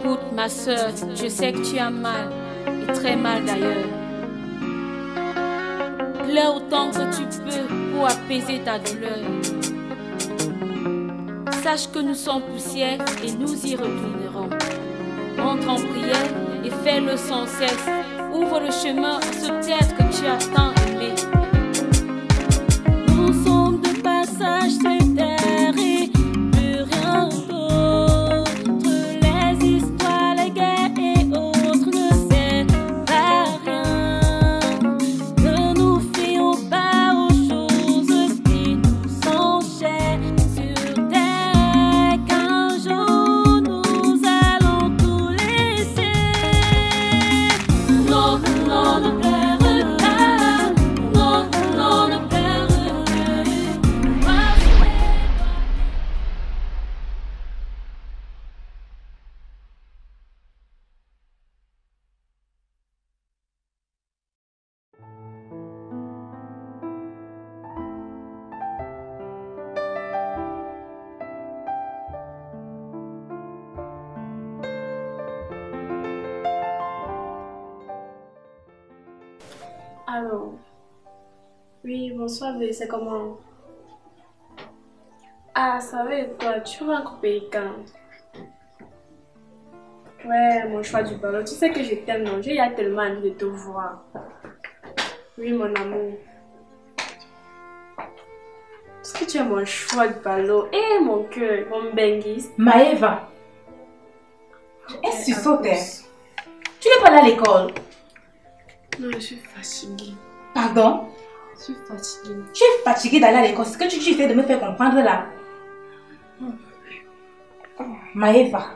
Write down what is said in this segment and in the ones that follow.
Écoute, ma soeur, je sais que tu as mal, et très mal d'ailleurs. Pleure autant que tu peux pour apaiser ta douleur. Sache que nous sommes poussière et nous y retournerons. Entre en prière et fais-le sans cesse. Ouvre le chemin à ce être que tu as tant aimé. Nous sommes de passage sur terre et plus rien d'autre. Les histoires, les guerres et autres ne servent à rien. Ne nous fions pas aux choses qui nous sont chères sur terre, qu'un jour nous allons tout laisser. Non, non, ne pleure pas. Non, non, ne pleure pas. Allô? Oui, bonsoir, bébé, c'est comment? Ah, ça va et toi? Tu vas en pays quand? Ouais, mon choix du ballon. Tu sais que je t'aime, non? J'ai tellement envie de te voir. Oui, mon amour. Est-ce que tu es mon choix du ballon? Eh, mon cœur, mon benguis. Maëva, est-ce que tu sautes? Tu n'es pas là à l'école? Non, je suis fatiguée. Pardon? Je suis fatiguée. Tu es fatiguée d'aller à l'école. Ce que tu essaies de me faire comprendre là. Maëva.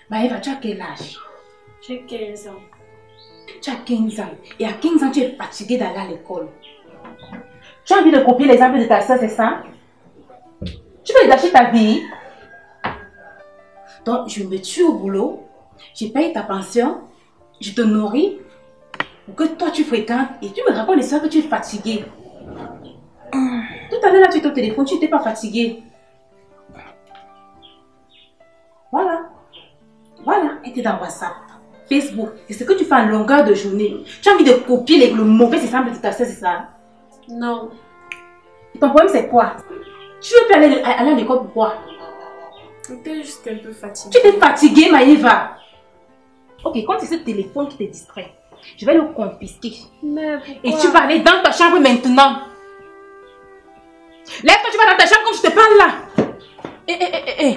Maëva, tu as quel âge? J'ai 15 ans. Tu as 15 ans. Et à 15 ans, tu es fatiguée d'aller à l'école. Tu as envie de copier l'exemple de ta soeur, c'est ça? Tu veux gâcher ta vie? Donc, je me tue au boulot. Je paye ta pension. Je te nourris. Pour que toi, tu fréquentes. Et tu me racontes l'histoire que tu es fatiguée. Tout à l'heure, là, tu étais au téléphone. Tu n'étais pas fatiguée. Voilà. Voilà. Et tu es dans WhatsApp, Facebook. C'est ce que tu fais en longueur de journée. Tu as envie de copier le mauvais exemple de ta soeur, c'est ça? Non. Et ton problème, c'est quoi? Tu veux plus aller à l'école, pourquoi? J'étais juste un peu fatiguée. Tu t'es fatiguée, Maëva. Ok, quand c'est ce téléphone qui te distrait, je vais le confisquer. Mais pourquoi? Et tu vas aller dans ta chambre maintenant. Lève-toi, tu vas dans ta chambre comme je te parle là. Eh.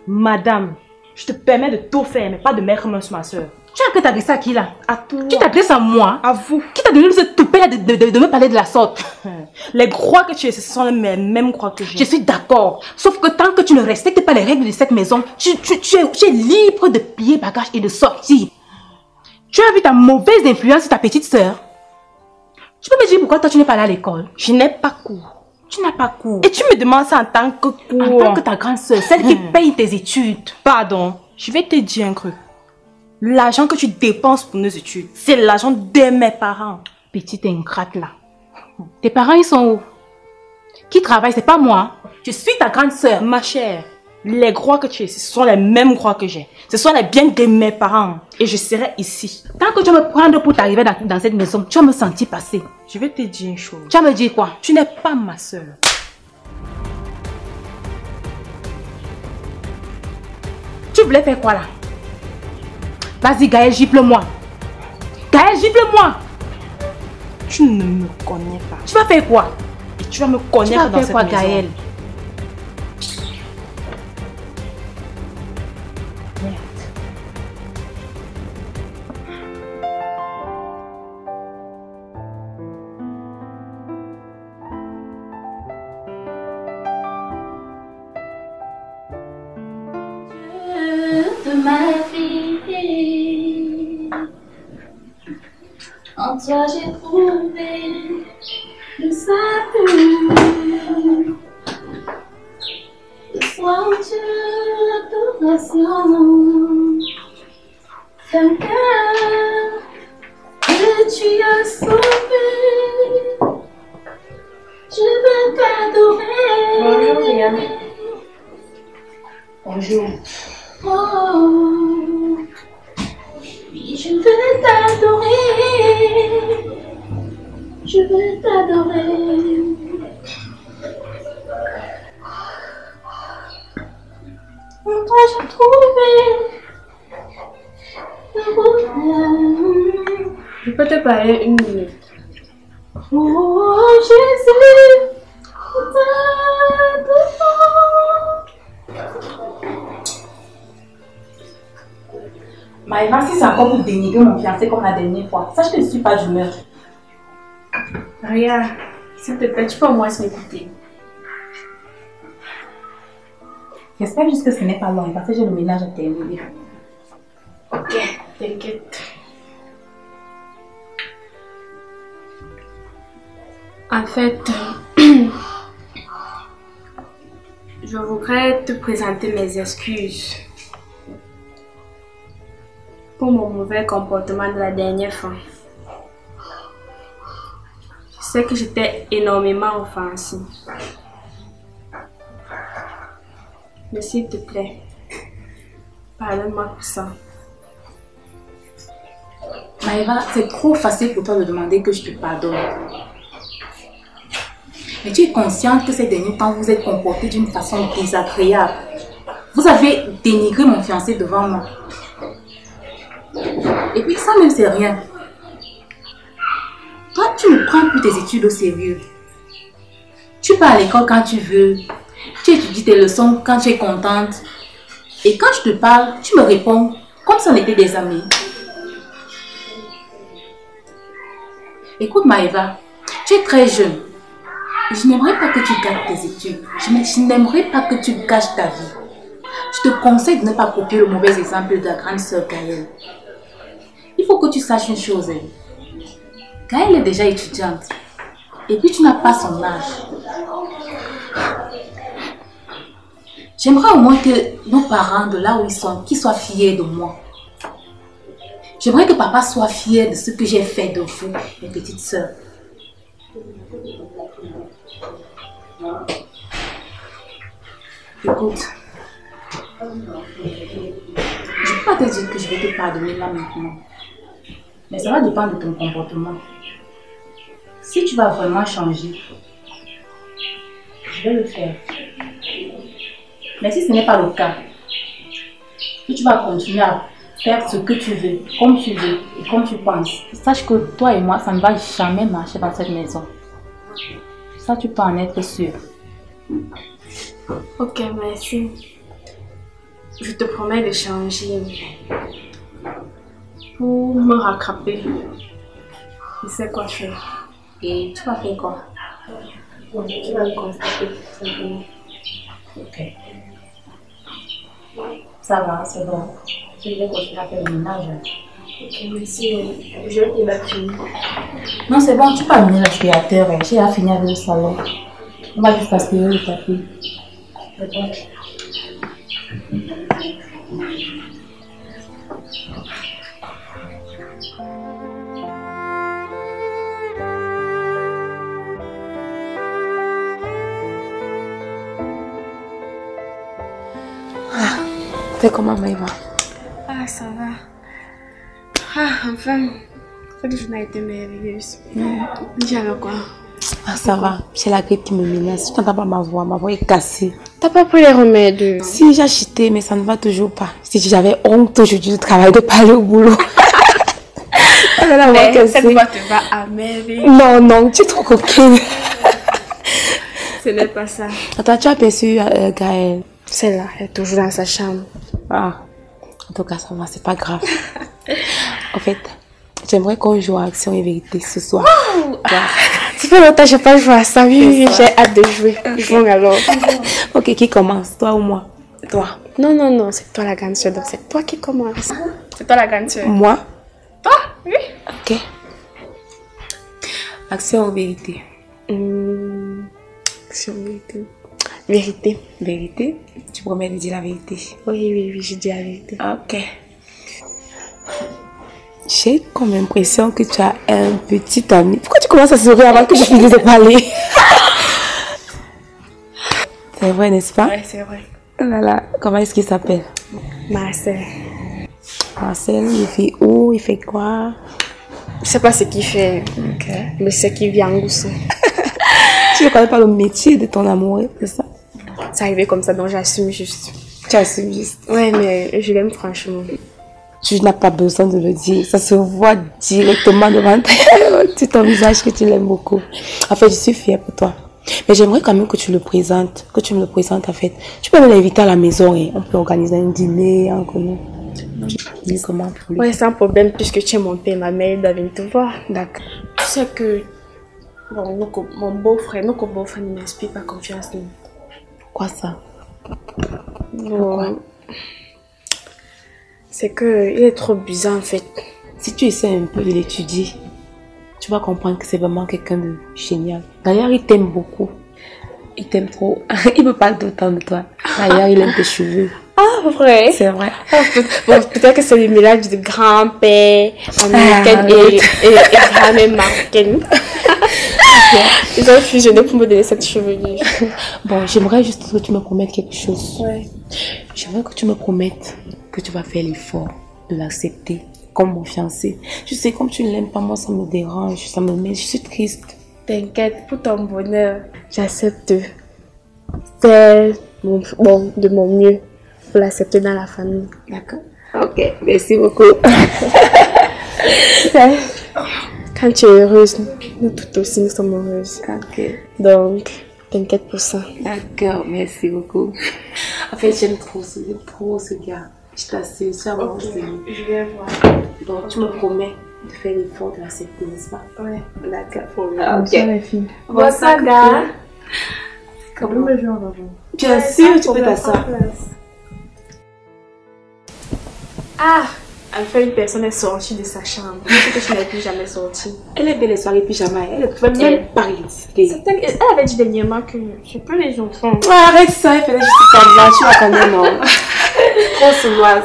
Madame, je te permets de tout faire, mais pas de mettre main sur ma soeur. Tu as t'adresser à qui là? À toi. Qui t'adresse à moi? À vous. Qui t'a donné ce toupet là de me parler de la sorte? Les croix que tu es, ce sont les mêmes croix que j'ai. Je suis d'accord. Sauf que tant que tu ne respectes pas les règles de cette maison, tu es libre de plier bagages et de sortir. Tu as vu ta mauvaise influence sur ta petite soeur? Tu peux me dire pourquoi toi tu n'es pas allée à l'école? Je n'ai pas cours. Tu n'as pas cours. Et tu me demandes ça en tant que cours? En tant que ta grande soeur, celle qui paye tes études. Pardon, je vais te dire un truc. L'argent que tu dépenses pour nos études, c'est l'argent de mes parents. Petite ingrate là. Tes parents ils sont où? Qui travaille? C'est pas moi. Je suis ta grande soeur. Ma chère, les croix que tu es, ce sont les mêmes croix que j'ai. Ce sont les biens de mes parents. Et je serai ici. Tant que tu vas me prendre pour t'arriver dans cette maison, tu vas me sentir passer. Je vais te dire une chose. Tu vas me dire quoi? Tu n'es pas ma soeur. Tu voulais faire quoi là? Vas-y Gaël, gifle-moi. Gaël, gifle-moi. Tu ne me connais pas. Tu vas faire quoi? Et tu vas me connaître dans cette maison. Gaël? De ma vie, en toi j'ai trouvé le salut, le soir où tu l'adoration d'un cœur que tu as sauvé. Je veux t'adorer. Bonjour, Rihanna. Bonjour. Oh, Oui, je veux t'adorer. Je veux t'adorer. Moi j'ai trouvé le bonheur. Je peux te parler 1 minute. Oh Jésus, Maëva, si c'est encore pour dénigrer mon fiancé comme la dernière fois, sache que je ne suis pas d'humeur. Regarde, s'il te plaît, tu peux au moins m'écouter. J'espère juste que ce n'est pas long parce que j'ai le ménage à terminer. Ok, t'inquiète. En fait, je voudrais te présenter mes excuses pour mon mauvais comportement de la dernière fois. Je sais que j'étais énormément offensive. Mais s'il te plaît, pardonne-moi pour ça. Maëva, c'est trop facile pour toi de demander que je te pardonne. Mais tu es consciente que ces derniers temps, vous êtes comporté d'une façon désagréable. Vous avez dénigré mon fiancé devant moi. Et puis ça même, c'est rien. Toi, tu ne prends plus tes études au sérieux. Tu pars à l'école quand tu veux. Tu étudies tes leçons quand tu es contente. Et quand je te parle, tu me réponds comme si on était des amis. Écoute Maëva, tu es très jeune. Je n'aimerais pas que tu gâches tes études. Je n'aimerais pas que tu gâches ta vie. Je te conseille de ne pas copier le mauvais exemple de ta grande sœur Gaëlle. Il faut que tu saches une chose. Gaëlle est déjà étudiante. Et puis tu n'as pas son âge. J'aimerais au moins que nos parents, de là où ils sont, qu'ils soient fiers de moi. J'aimerais que papa soit fier de ce que j'ai fait de vous, mes petites sœurs. Écoute, je ne peux pas te dire que je vais te pardonner là maintenant. Mais ça va dépendre de ton comportement. Si tu vas vraiment changer, je vais le faire. Mais si ce n'est pas le cas, si tu vas continuer à faire ce que tu veux, comme tu veux et comme tu penses, sache que toi et moi, ça ne va jamais marcher dans cette maison. Ça, tu peux en être sûr. Ok, merci. Je te promets de changer pour me rattraper. Je sais quoi faire. Et tu vas faire quoi? Tu vas me constater, simplement. Ok. Ça va, c'est bon. Je vais continuer à faire le ménage. Ok, merci. Je vais te finir. Non, c'est bon, tu peux amener l'aspirateur. J'ai à finir avec le salon. On va juste aspirer le tapis. C'est bon. C'est comment Maëva? Ah, ça va. Ah, enfin, cette journée a été merveilleuse. J'avais quoi? Ah, ça va. C'est la grippe qui me menace. Je n'entends pas ma voix est cassée. T'as pas pris les remèdes? Si, j'ai acheté, mais ça ne va toujours pas. Si j'avais honte aujourd'hui du travail de pas aller au boulot. Mais cette voix te va à merveille. Non, non, tu es trop coquine. Ce n'est pas ça. Attends, tu as aperçu Gaëlle? Celle-là, elle est toujours dans sa chambre. Ah, en tout cas, ça va, c'est pas grave. En fait, j'aimerais qu'on joue à Action et Vérité ce soir. Wow. Ça fait longtemps que je n'ai pas joué à ça. Oui, j'ai hâte de jouer. Okay. Bon, alors. Ok, qui commence? Toi ou moi? Toi. Non, non, non, c'est toi la grande sœur. Donc, c'est toi qui commence. C'est toi la grande sœur. Moi? Toi? Oui. Ok. Action ou Vérité? Action ou Vérité? Vérité. Vérité? Tu promets de dire la vérité? Oui, oui, oui, je dis la vérité. Ok. J'ai comme l'impression que tu as un petit ami. Pourquoi tu commences à sourire avant que je finisse de parler? C'est vrai, n'est-ce pas? Oui, c'est vrai. Oh là là, comment est-ce qu'il s'appelle? Marcel. Marcel, il fait où? Il fait quoi? Je sais pas ce qu'il fait, Okay. mais c'est qu'il vit en Goussou. Tu ne connais pas le métier de ton amoureux, c'est ça? C'est arrivé comme ça, donc j'assume juste. Tu assumes juste. Ouais, mais je l'aime franchement. Tu n'as pas besoin de le dire, ça se voit directement devant ton visage que tu l'aimes beaucoup. En fait, je suis fière pour toi. Mais j'aimerais quand même que tu me le présentes en fait. Tu peux me l'inviter à la maison et on peut organiser un dîner en commun. Dis comment pour lui. Ouais, sans problème, puisque tu es mon père, ma mère doit venir te voir. D'accord. Tu sais que bon, mon beau-frère, notre beau-frère ne m'inspire pas confiance. Non. Quoi ça? Bon, c'est que il est trop bizarre en fait. Si tu essaies un peu de l'étudier, tu vas comprendre que c'est vraiment quelqu'un de génial. D'ailleurs, il t'aime beaucoup. Il t'aime trop. Il me parle tout le temps de toi. D'ailleurs, il aime tes cheveux. Ah, vrai? C'est vrai. Bon, peut-être que c'est le mélange de grand-père américain et grand-mère marocaine. Ils ont fusionné pour me donner cette chevelure. Bon, j'aimerais juste que tu me promettes quelque chose. Ouais. J'aimerais que tu me promettes que tu vas faire l'effort de l'accepter comme mon fiancé. Je sais, comme tu ne l'aimes pas, moi, ça me dérange, ça me met, je suis triste. T'inquiète, pour ton bonheur, j'accepte de faire de mon mieux pour l'accepter dans la famille. D'accord. Ok, merci beaucoup. Quand tu es heureuse, nous toutes aussi, nous sommes heureuses. Ok. Donc, t'inquiète pour ça. D'accord, merci beaucoup. En fait, j'aime trop ce gars. Je t'assure, c'est vraiment Je vais voir. Donc, tu me promets de faire l'effort de l'accepter, n'est-ce pas? Ouais. D'accord. Bonsoir les filles. Bonsoir, gars. Comment me jouer avant? Bien sûr, tu peux t'asseoir. Ah! Enfin, une personne est sortie de sa chambre. Que je n'avais plus jamais sorti. Elle est belle les soirées pyjama. Elle ne pouvait même pas résister. Elle avait dit dernièrement que je peux les enfants. Ouais, arrête ça, elle faisait juste semblant. Tu la connais, non? Trop sournoise.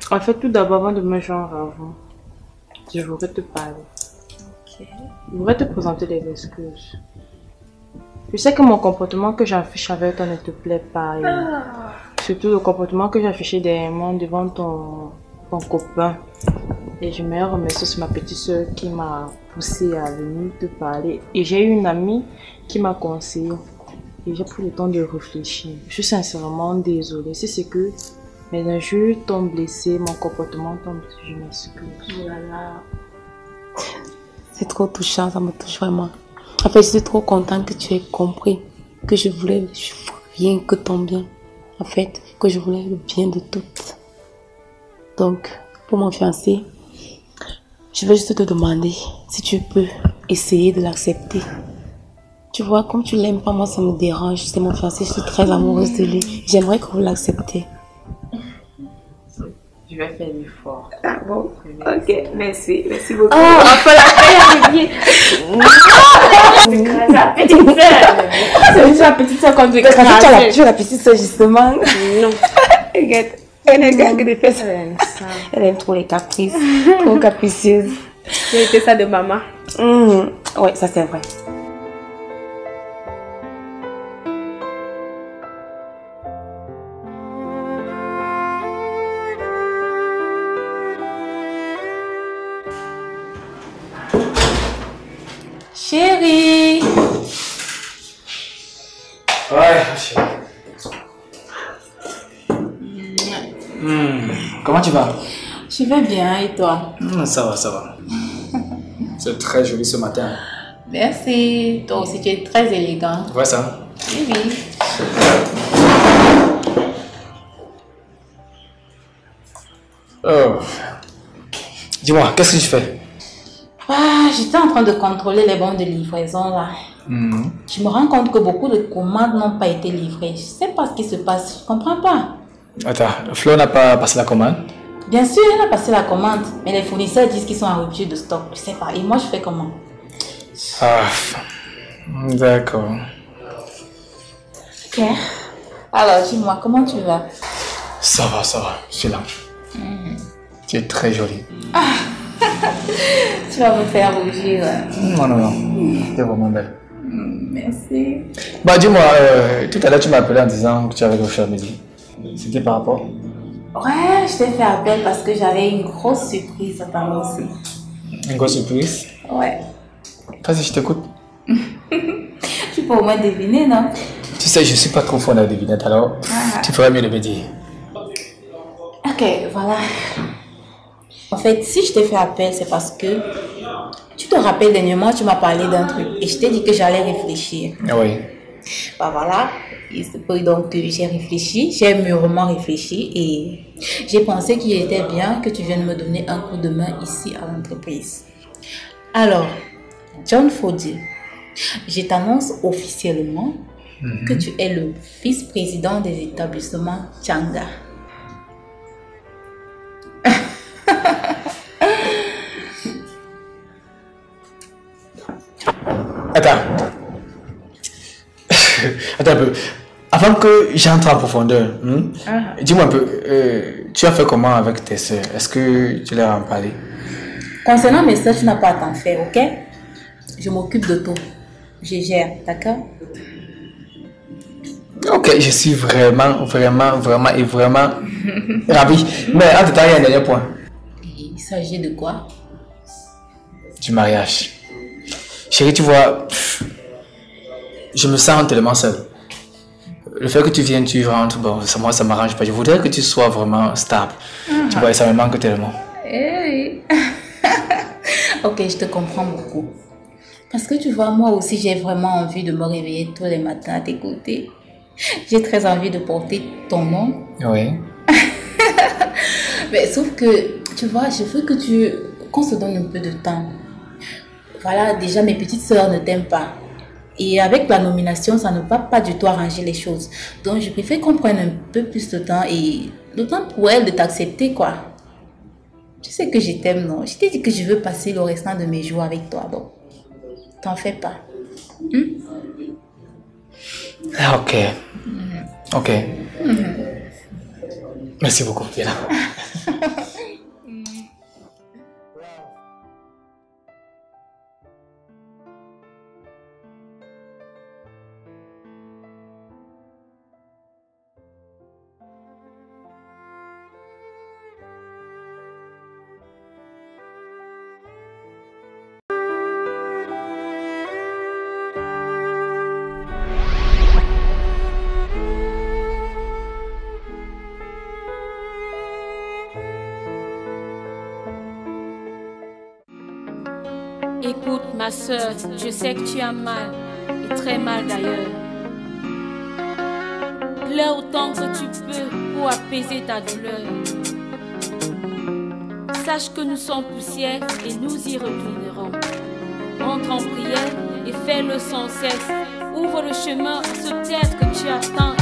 En fait, tout d'abord, avant de me joindre à vous, je voudrais te parler. Ok. Je voudrais te présenter des excuses. Je sais que mon comportement que j'affiche avec toi ne te plaît pas. Et surtout le comportement que j'affichais dernièrement devant ton copain. Et je me remercie sur ma petite soeur qui m'a poussé à venir te parler. Et j'ai eu une amie qui m'a conseillé. Et j'ai pris le temps de réfléchir. Je suis sincèrement désolée. Si c'est que mes injures t'ont blessé, mon comportement t'ont blessé, je m'excuse. Oh là là. C'est trop touchant, ça me touche vraiment. En fait, je suis trop contente que tu aies compris que je voulais rien que ton bien. En fait, que je voulais le bien de toutes. Donc, pour mon fiancé, je vais juste te demander si tu peux essayer de l'accepter. Tu vois, comme tu l'aimes pas, moi ça me dérange. C'est mon fiancé, je suis très amoureuse de lui. J'aimerais que vous l'acceptiez. Je vais faire l'effort. Ah bon? Ok, merci. Merci beaucoup. Oh, enfin la paix C'est la petite soeur. C'est juste la petite soeur qu'on doit écraser. Tu as la petite soeur justement. Non. Regarde, elle a que des fesses. Elle aime trop les caprices. Trop capricieuse. J'ai été ça de maman. Ouais, ça c'est vrai. Chérie. Ouais, chérie. Comment tu vas? Je vais bien et toi? Ça va, ça va. C'est très joli ce matin. Merci. Toi aussi tu es très élégant. Tu vois ça? Oui, oui. Oh. Dis-moi, qu'est-ce que tu fais? Ah, j'étais en train de contrôler les bons de livraison là. Je me rends compte que beaucoup de commandes n'ont pas été livrées. Je sais pas ce qui se passe, je comprends pas. Attends, Flo n'a pas passé la commande? Bien sûr, elle a passé la commande, mais les fournisseurs disent qu'ils sont en rupture de stock. Je sais pas, et moi je fais comment? Ah, d'accord. Ok. Alors dis-moi, comment tu vas? Ça va, je suis là. Tu es très jolie. Tu vas me faire rougir. Non, tu es vraiment belle. Merci. Bah dis-moi, tout à l'heure tu m'as appelé en disant que tu avais quelque chose à me dire. C'était par rapport? Ouais, je t'ai fait appel parce que j'avais une grosse surprise à t'annoncer. Une grosse surprise? Ouais. Vas-y, je t'écoute. Tu peux au moins deviner, non? Tu sais, je suis pas trop fort à la devinette, alors tu ferais mieux de me dire. Ok, voilà. En fait, si je t'ai fait appel, c'est parce que tu te rappelles dernièrement, tu m'as parlé d'un truc et je t'ai dit que j'allais réfléchir. Oui. Bah voilà, il se peut donc que j'ai réfléchi, j'ai mûrement réfléchi et j'ai pensé qu'il était bien que tu viennes me donner un coup de main ici à l'entreprise. Alors, John Foddy, je t'annonce officiellement que tu es le vice-président des établissements Tchanga. Attends. Attends un peu. Avant que j'entre en profondeur, dis-moi un peu, tu as fait comment avec tes soeurs? Est-ce que tu leur as parlé? Concernant mes soeurs, tu n'as pas à t'en faire, ok? Je m'occupe de tout. Je gère, d'accord? Ok, je suis vraiment ravi. Mais en détail, il y a un dernier point. Il s'agit de quoi? Du mariage. Chérie, tu vois, je me sens tellement seul. Le fait que tu viennes, tu rentres, bon, moi ça m'arrange pas. Je voudrais que tu sois vraiment stable. Tu vois, ça me manque tellement. Hey. Ok, je te comprends beaucoup. Parce que tu vois, moi aussi, j'ai vraiment envie de me réveiller tous les matins à tes côtés. J'ai très envie de porter ton nom. Oui. Mais sauf que, tu vois, je veux qu'on se donne un peu de temps. Voilà, déjà, mes petites sœurs ne t'aiment pas. Et avec la nomination, ça ne va pas du tout arranger les choses. Donc, je préfère qu'on prenne un peu plus de temps et le temps pour elles de t'accepter, quoi. Tu sais que je t'aime, non? Je t'ai dit que je veux passer le restant de mes jours avec toi, donc t'en fais pas. Ok. Ok. Merci beaucoup, Piela. Écoute, ma soeur, je sais que tu as mal, et très mal d'ailleurs. Pleure autant que tu peux pour apaiser ta douleur. Sache que nous sommes poussière et nous y retournerons. Entre en prière et fais-le sans cesse. Ouvre le chemin à ce tête que tu attends.